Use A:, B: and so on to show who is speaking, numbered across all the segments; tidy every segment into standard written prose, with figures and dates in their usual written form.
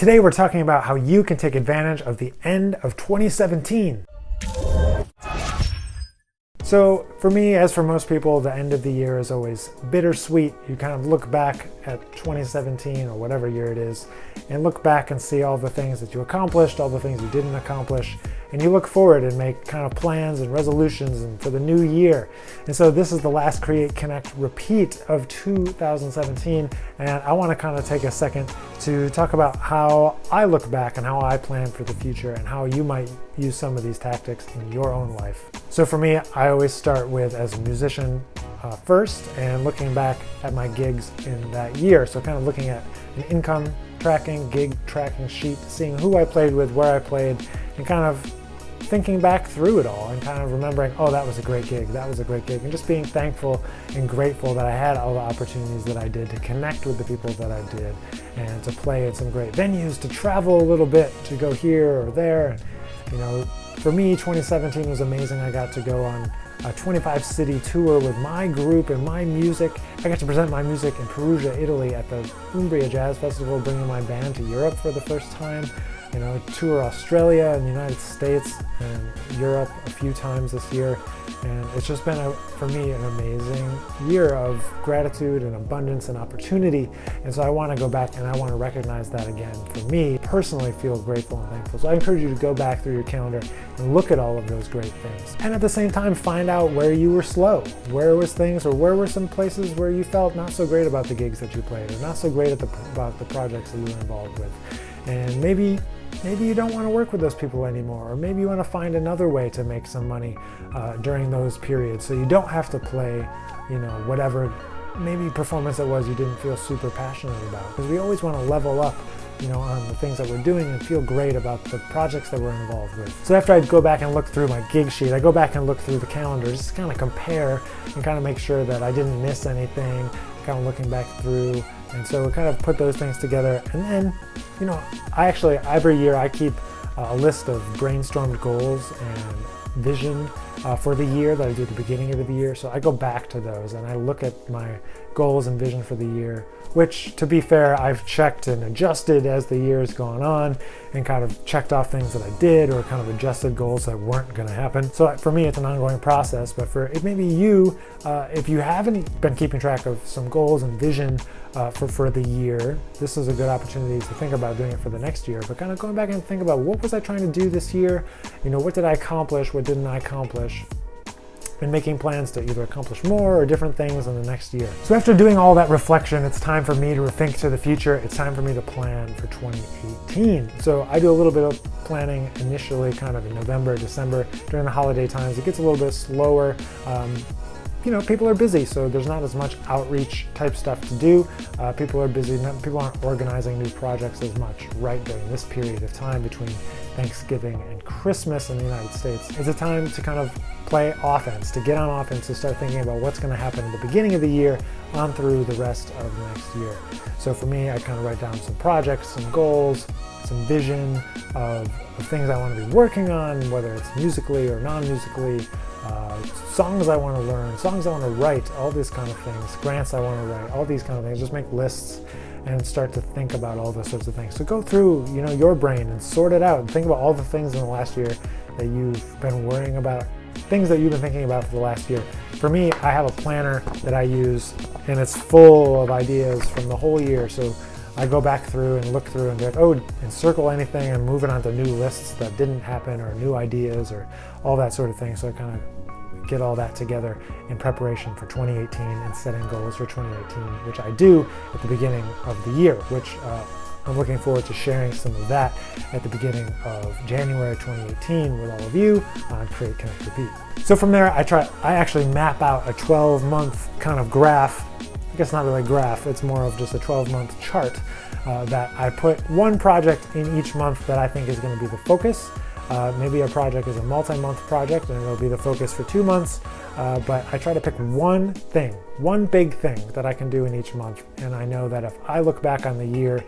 A: Today we're talking about how you can take advantage of the end of 2017. So for me, as for most people, the end of the year is always bittersweet. You kind of look back at 2017 or whatever year it is and look back and see all the things that you accomplished, all the things you didn't accomplish, and you look forward and make kind of plans and resolutions and for the new year. And so this is the last Create, Connect, Repeat of 2017, and I want to kind of take a second to talk about how I look back and how I plan for the future and how you might use some of these tactics in your own life. So for me, I always start with as a musician first and looking back at my gigs in that year. So kind of looking at an income tracking, gig tracking sheet, seeing who I played with, where I played, and kind of thinking back through it all and kind of remembering, oh, that was a great gig, that was a great gig, and just being thankful and grateful that I had all the opportunities that I did to connect with the people that I did and to play at some great venues, to travel a little bit, to go here or there. You know, for me, 2017 was amazing. I got to go on a 25-city tour with my group and my music. I got to present my music in Perugia, Italy at the Umbria Jazz Festival, bringing my band to Europe for the first time. You know, tour Australia and the United States and Europe a few times this year. And it's just been, for me, an amazing year of gratitude and abundance and opportunity. And so I want to go back and I want to recognize that again. For me, personally feel grateful and thankful. So I encourage you to go back through your calendar and look at all of those great things. And at the same time, find out where you were slow. Where was things, or where were some places where you felt not so great about the gigs that you played, or not so great about the projects that you were involved with. And maybe you don't want to work with those people anymore, or maybe you want to find another way to make some money during those periods, so you don't have to play, you know, whatever maybe performance it was you didn't feel super passionate about. Because we always want to level up, you know, on the things that we're doing and feel great about the projects that we're involved with. So after I go back and look through my gig sheet, I go back and look through the calendar, just kind of compare and kind of make sure that I didn't miss anything, kind of looking back through. And so we kind of put those things together. And then, you know, I actually, every year I keep a list of brainstormed goals and vision for the year that I do at the beginning of the year. So I go back to those and I look at my goals and vision for the year, which, to be fair, I've checked and adjusted as the year has gone on and kind of checked off things that I did or kind of adjusted goals that weren't going to happen. So for me, it's an ongoing process, but for it, maybe you, if you haven't been keeping track of some goals and vision for the year, this is a good opportunity to think about doing it for the next year, but kind of going back and think about, what was I trying to do this year? You know, what did I accomplish? What didn't I accomplish? And making plans to either accomplish more or different things in the next year. So after doing all that reflection, it's time for me to think to the future. It's time for me to plan for 2018. So I do a little bit of planning initially kind of in November, December, during the holiday times. It gets a little bit slower. You know, people are busy, so there's not as much outreach type stuff to do. People are busy, people aren't organizing new projects as much right during this period of time between Thanksgiving and Christmas in the United States. It's a time to kind of play offense, to get on offense, to start thinking about what's going to happen at the beginning of the year on through the rest of the next year. So for me, I kind of write down some projects, some goals, some vision of things I want to be working on, whether it's musically or non-musically, songs I want to learn, songs I want to write, all these kind of things, grants I want to write, all these kind of things. Just make lists and start to think about all those sorts of things. So go through, you know, your brain and sort it out and think about all the things in the last year that you've been worrying about, things that you've been thinking about for the last year. For me, I have a planner that I use and it's full of ideas from the whole year. So I go back through and look through and be like, oh, and circle anything and move it onto new lists that didn't happen or new ideas or all that sort of thing. So I kind of get all that together in preparation for 2018 and setting goals for 2018, which I do at the beginning of the year, which I'm looking forward to sharing some of that at the beginning of January 2018 with all of you on Create, Connect, Repeat. So from there, I actually map out a 12-month kind of graph. I guess not really a graph, it's more of just a 12-month chart that I put one project in each month that I think is going to be the focus. Maybe a project is a multi-month project and it'll be the focus for 2 months, but I try to pick one thing, one big thing that I can do in each month. And I know that if I look back on the year,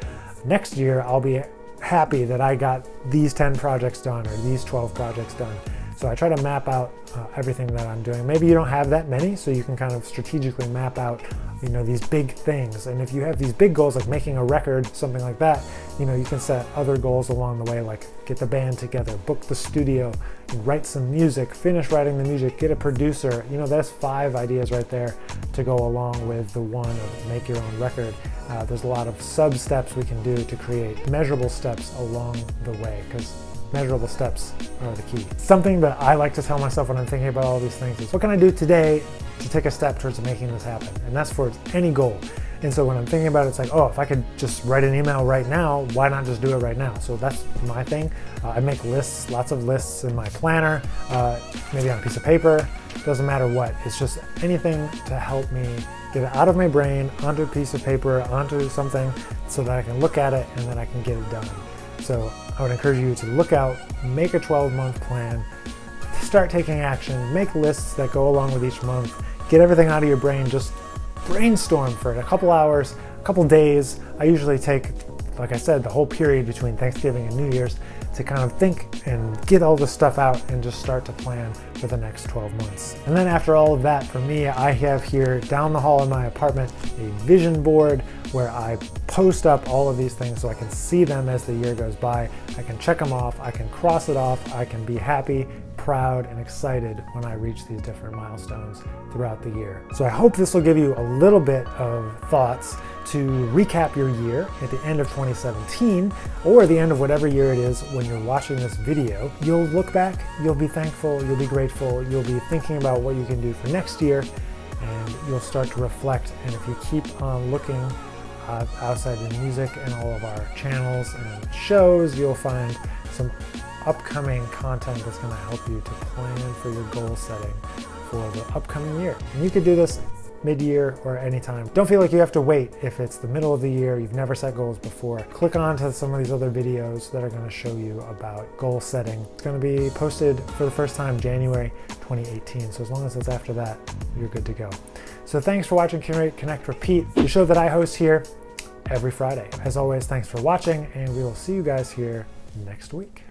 A: next year, I'll be happy that I got these 10 projects done or these 12 projects done. So I try to map out everything that I'm doing. Maybe you don't have that many, so you can kind of strategically map out these big things. And if you have these big goals, like making a record, something like that, you can set other goals along the way, like get the band together, book the studio, write some music, finish writing the music, get a producer. That's 5 ideas right there to go along with the one of make your own record. There's a lot of sub steps we can do to create measurable steps along the way, because measurable steps are the key. Something that I like to tell myself when I'm thinking about all these things is, what can I do today to take a step towards making this happen? And that's for any goal. And so when I'm thinking about it, it's like, oh, if I could just write an email right now, why not just do it right now? So that's my thing. I make lists, lots of lists in my planner, maybe on a piece of paper, doesn't matter what. It's just anything to help me get it out of my brain, onto a piece of paper, onto something, so that I can look at it and then I can get it done. So I would encourage you to look out, make a 12-month plan, start taking action, make lists that go along with each month, get everything out of your brain, just brainstorm for it. A couple hours, a couple days. I usually take, like I said, the whole period between Thanksgiving and New Year's to kind of think and get all this stuff out and just start to plan for the next 12 months. And then after all of that, for me, I have here down the hall in my apartment a vision board where I post up all of these things so I can see them as the year goes by. I can check them off, I can cross it off, I can be happy, proud, and excited when I reach these different milestones throughout the year. So I hope this will give you a little bit of thoughts to recap your year at the end of 2017, or the end of whatever year it is when you're watching this video. You'll look back, you'll be thankful, you'll be grateful, you'll be thinking about what you can do for next year, and you'll start to reflect. And if you keep on looking outside of music and all of our channels and shows, you'll find some upcoming content that's going to help you to plan for your goal setting for the upcoming year. And you could do this mid-year or anytime. Don't feel like you have to wait if it's the middle of the year, you've never set goals before. Click on to some of these other videos that are going to show you about goal setting. It's going to be posted for the first time January 2018, so as long as it's after that, you're good to go. So thanks for watching Curate, Connect, Repeat, the show that I host here every Friday. As always, thanks for watching, and we will see you guys here next week.